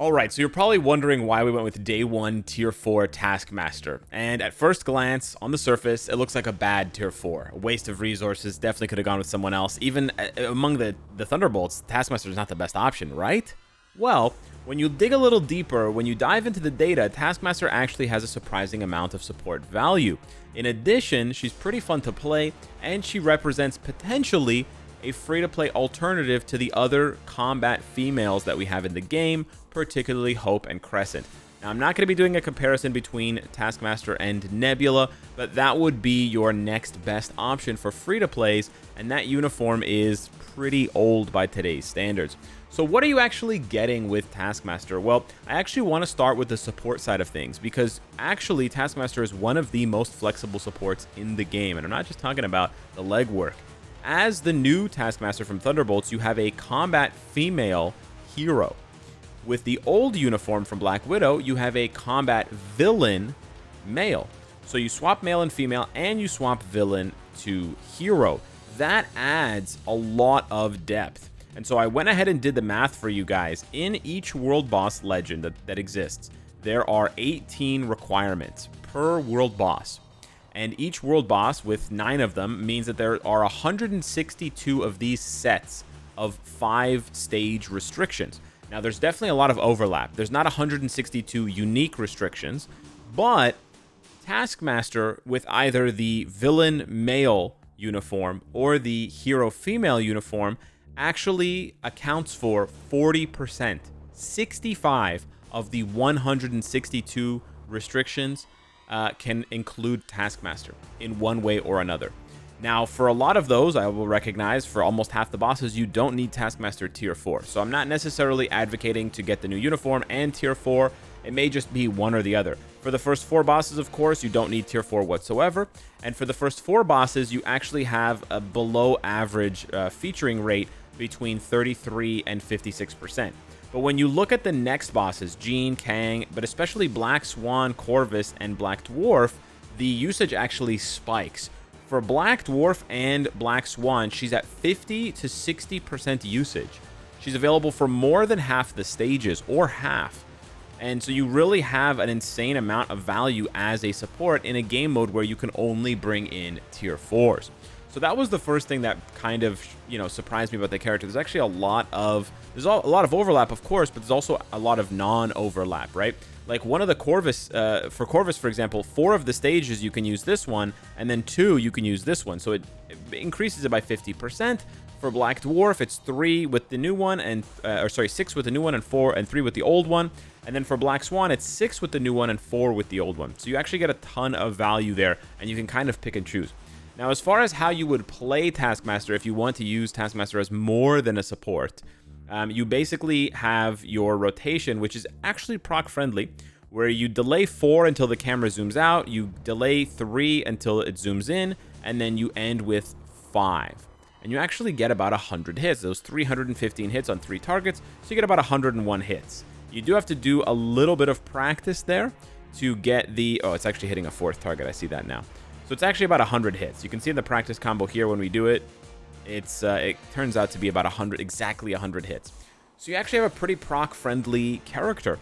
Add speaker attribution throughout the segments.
Speaker 1: Alright, so you're probably wondering why we went with day 1 tier 4 Taskmaster. And at first glance, on the surface, it looks like a bad tier 4. A waste of resources, definitely could have gone with someone else. Even among the Thunderbolts, Taskmaster is not the best option, right? Well, when you dig a little deeper, when you dive into the data, Taskmaster actually has a surprising amount of support value. In addition, she's pretty fun to play, and she represents potentially a free-to-play alternative to the other combat females that we have in the game, particularly Hope and Crescent. Now, I'm not going to be doing a comparison between Taskmaster and Nebula, but that would be your next best option for free-to-plays, and that uniform is pretty old by today's standards. So what are you actually getting with Taskmaster? Well, I actually want to start with the support side of things, because actually Taskmaster is one of the most flexible supports in the game, and I'm not just talking about the legwork. As the new Taskmaster from Thunderbolts, you have a combat female hero. With the old uniform from Black Widow, you have a combat villain male. So you swap male and female, and you swap villain to hero. That adds a lot of depth. And so I went ahead and did the math for you guys. In each world boss legend that exists, there are 18 requirements per world boss. And each world boss, with 9 of them, means that there are 162 of these sets of 5-stage restrictions. Now, there's definitely a lot of overlap. There's not 162 unique restrictions, but Taskmaster, with either the villain male uniform or the hero female uniform, actually accounts for 40%, 65 of the 162 restrictions can include Taskmaster in one way or another. Now, for a lot of those, I will recognize for almost half the bosses, you don't need Taskmaster tier 4. So I'm not necessarily advocating to get the new uniform and tier 4. It may just be one or the other. For the first 4 bosses, of course, you don't need tier 4 whatsoever. And for the first 4 bosses, you actually have a below average featuring rate between 33 and 56%. But when you look at the next bosses, Jean, Kang, but especially Black Swan, Corvus, and Black Dwarf, the usage actually spikes. For Black Dwarf and Black Swan, she's at 50 to 60% usage. She's available for more than half the stages, or half. And so you really have an insane amount of value as a support in a game mode where you can only bring in tier 4s. So that was the first thing that kind of, surprised me about the character. There's actually a lot of overlap, of course, but there's also a lot of non-overlap, right? Like one of the Corvus, for Corvus, for example, 4 of the stages you can use this one, and then 2 you can use this one. So it increases it by 50%. For Black Dwarf, it's 3 with the new one, and 6 with the new one, and 3 with the old one. And then for Black Swan, it's 6 with the new one and 4 with the old one. So you actually get a ton of value there, and you can kind of pick and choose. Now, as far as how you would play Taskmaster, if you want to use Taskmaster as more than a support, you basically have your rotation, which is actually proc-friendly, where you delay 4 until the camera zooms out, you delay 3 until it zooms in, and then you end with 5. And you actually get about 100 hits. Those 315 hits on 3 targets, so you get about 101 hits. You do have to do a little bit of practice there to get the... Oh, it's actually hitting a 4th target. I see that now. So it's actually about 100 hits. You can see in the practice combo here when we do it, it turns out to be about 100, exactly 100 hits. So you actually have a pretty proc-friendly character.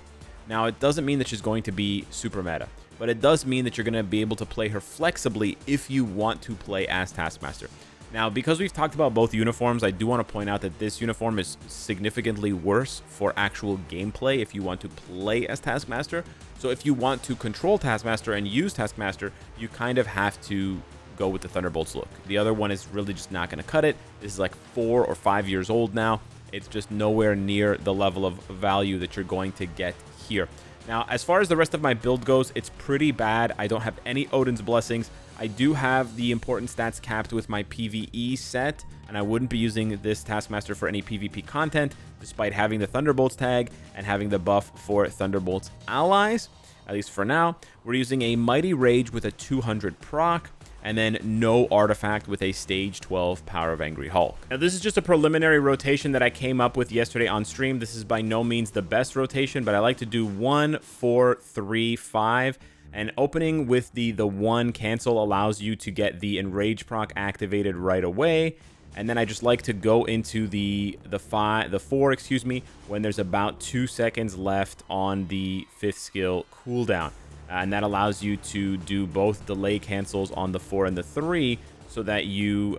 Speaker 1: Now, it doesn't mean that she's going to be super meta, but it does mean that you're going to be able to play her flexibly if you want to play as Taskmaster. Now, because we've talked about both uniforms, I do want to point out that this uniform is significantly worse for actual gameplay if you want to play as Taskmaster. So if you want to control Taskmaster and use Taskmaster, you kind of have to go with the Thunderbolts look. The other one is really just not going to cut it. This is like 4 or 5 years old now. It's just nowhere near the level of value that you're going to get here. Now, as far as the rest of my build goes, it's pretty bad. I don't have any Odin's Blessings. I do have the important stats capped with my PvE set, and I wouldn't be using this Taskmaster for any PvP content, despite having the Thunderbolts tag and having the buff for Thunderbolts allies, at least for now. We're using a Mighty Rage with a 200 proc, and then no artifact with a stage 12 Power of Angry Hulk. Now, this is just a preliminary rotation that I came up with yesterday on stream. This is by no means the best rotation, but I like to do 1, 4, 3, 5. And opening with the 1 cancel allows you to get the Enrage proc activated right away. And then I just like to go into the 4, excuse me, when there's about 2 seconds left on the 5th skill cooldown. And that allows you to do both delay cancels on the 4 and the 3 so that you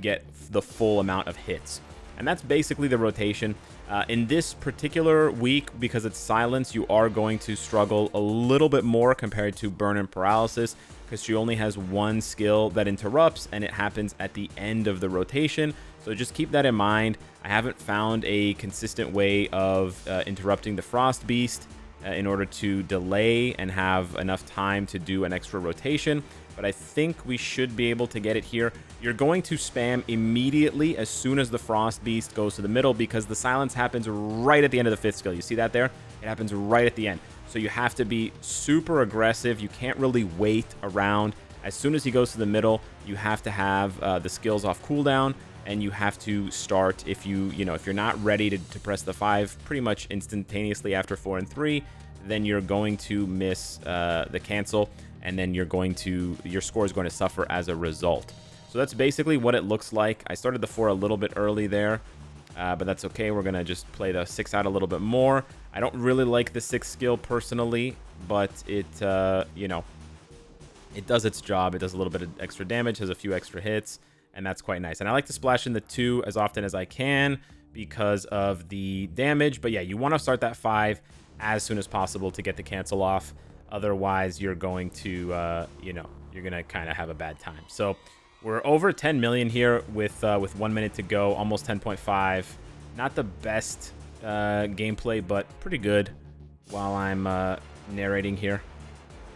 Speaker 1: get the full amount of hits. And that's basically the rotation. In this particular week, because it's silence, you are going to struggle a little bit more compared to burn and paralysis, because she only has one skill that interrupts, and it happens at the end of the rotation. So just keep that in mind. I haven't found a consistent way of interrupting the Frost Beast in order to delay and have enough time to do an extra rotation, but I think we should be able to get it here. You're going to spam immediately as soon as the Frost Beast goes to the middle, because the silence happens right at the end of the 5th skill. You see that there? It happens right at the end. So you have to be super aggressive. You can't really wait around. As soon as he goes to the middle, you have to have the skills off cooldown, and you have to start, if you're not ready to press the 5 pretty much instantaneously after 4 and 3, then you're going to miss the cancel, and then your score is going to suffer as a result. So that's basically what it looks like. I started the 4 a little bit early there, but that's okay. We're going to just play the 6 out a little bit more. I don't really like the 6 skill personally, but it does its job. It does a little bit of extra damage, has a few extra hits, and that's quite nice. And I like to splash in the 2 as often as I can because of the damage. But yeah, you want to start that 5 as soon as possible to get the cancel off. Otherwise, you're going to, you're going to kind of have a bad time. So we're over 10 million here with 1 minute to go, almost 10.5. Not the best gameplay, but pretty good while I'm narrating here.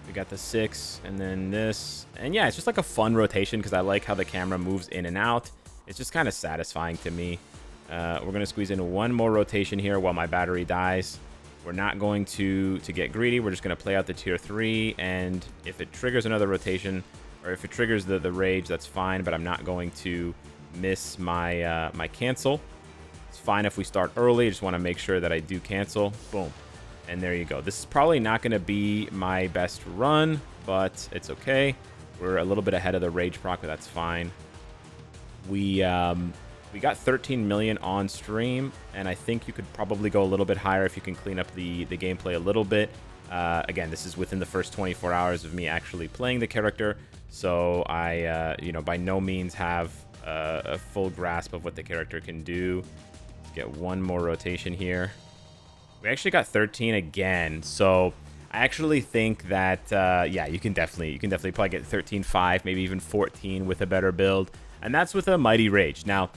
Speaker 1: We got the 6 and then this. And yeah, it's just like a fun rotation because I like how the camera moves in and out. It's just kind of satisfying to me. We're going to squeeze in one more rotation here while my battery dies. We're not going to get greedy. We're just going to play out the tier 3. And if it triggers another rotation, or if it triggers the rage, that's fine. But I'm not going to miss my my cancel. It's fine if we start early. I just want to make sure that I do cancel. Boom. And there you go. This is probably not going to be my best run, but it's okay. We're a little bit ahead of the rage proc, but that's fine. We got 13 million on stream, and I think you could probably go a little bit higher if you can clean up the gameplay a little bit. Again, this is within the first 24 hours of me actually playing the character, so I, by no means have a full grasp of what the character can do. Let's get one more rotation here. We actually got 13 again, so I actually think that, yeah, you can definitely probably get 13.5, maybe even 14 with a better build, and that's with a Mighty Rage. Now,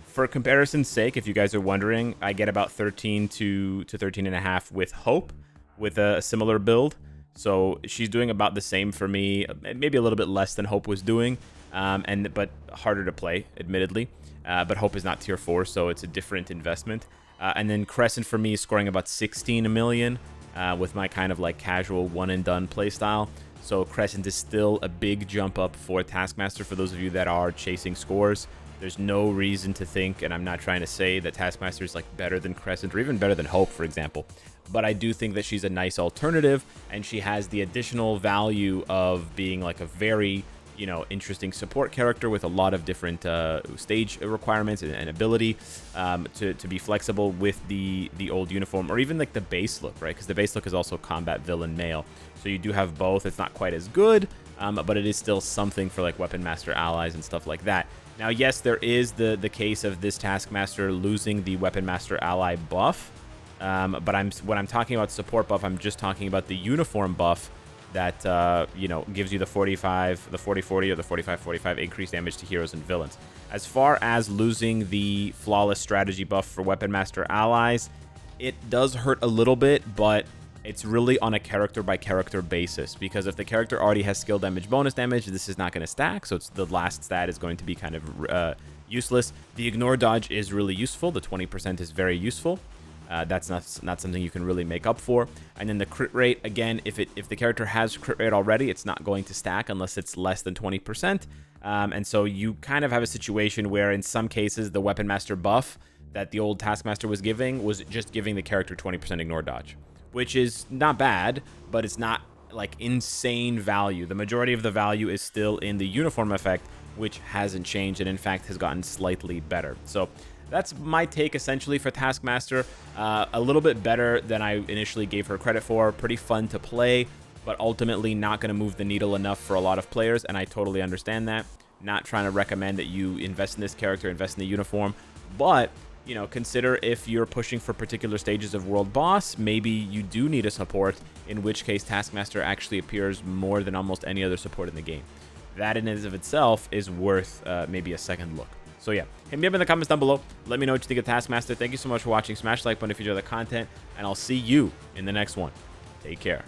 Speaker 1: for comparison's sake, if you guys are wondering, I get about 13 to 13.5 with Hope, with a similar build. So she's doing about the same for me, maybe a little bit less than Hope was doing, but harder to play, admittedly. But Hope is not tier 4, so it's a different investment. And then Crescent for me is scoring about 16 million with my kind of like casual one-and-done playstyle. So Crescent is still a big jump up for Taskmaster for those of you that are chasing scores. There's no reason to think, and I'm not trying to say that Taskmaster is like better than Crescent or even better than Hope, for example. But I do think that she's a nice alternative, and she has the additional value of being like a very, interesting support character with a lot of different stage requirements and ability to be flexible with the old uniform, or even like the base look, right? Because the base look is also combat villain male. So you do have both. It's not quite as good, but it is still something for like Weapon Master allies and stuff like that. Now, yes, there is the case of this Taskmaster losing the Weapon Master ally buff, but when I'm talking about support buff, I'm just talking about the uniform buff that gives you the 40/40 or the 45/45 increased damage to heroes and villains. As far as losing the flawless strategy buff for Weapon Master allies, it does hurt a little bit, but it's really on a character-by-character basis, because if the character already has skill damage, bonus damage, this is not going to stack, so the last stat is going to be kind of useless. The ignore dodge is really useful. The 20% is very useful. That's not something you can really make up for. And then the crit rate, again, if the character has crit rate already, it's not going to stack unless it's less than 20%. And so you kind of have a situation where in some cases the Weapon Master buff that the old Taskmaster was just giving the character 20% ignore dodge, which is not bad, but it's not like insane value. The majority of the value is still in the uniform effect, which hasn't changed and in fact has gotten slightly better. So that's my take essentially for Taskmaster. A little bit better than I initially gave her credit for. Pretty fun to play, but ultimately not going to move the needle enough for a lot of players, and I totally understand that. Not trying to recommend that you invest in this character, invest in the uniform, but you know, consider if you're pushing for particular stages of World Boss, maybe you do need a support, in which case Taskmaster actually appears more than almost any other support in the game. That in and of itself is worth maybe a second look. So yeah, hit me up in the comments down below. Let me know what you think of Taskmaster. Thank you so much for watching. Smash the like button if you enjoy the content, and I'll see you in the next one. Take care.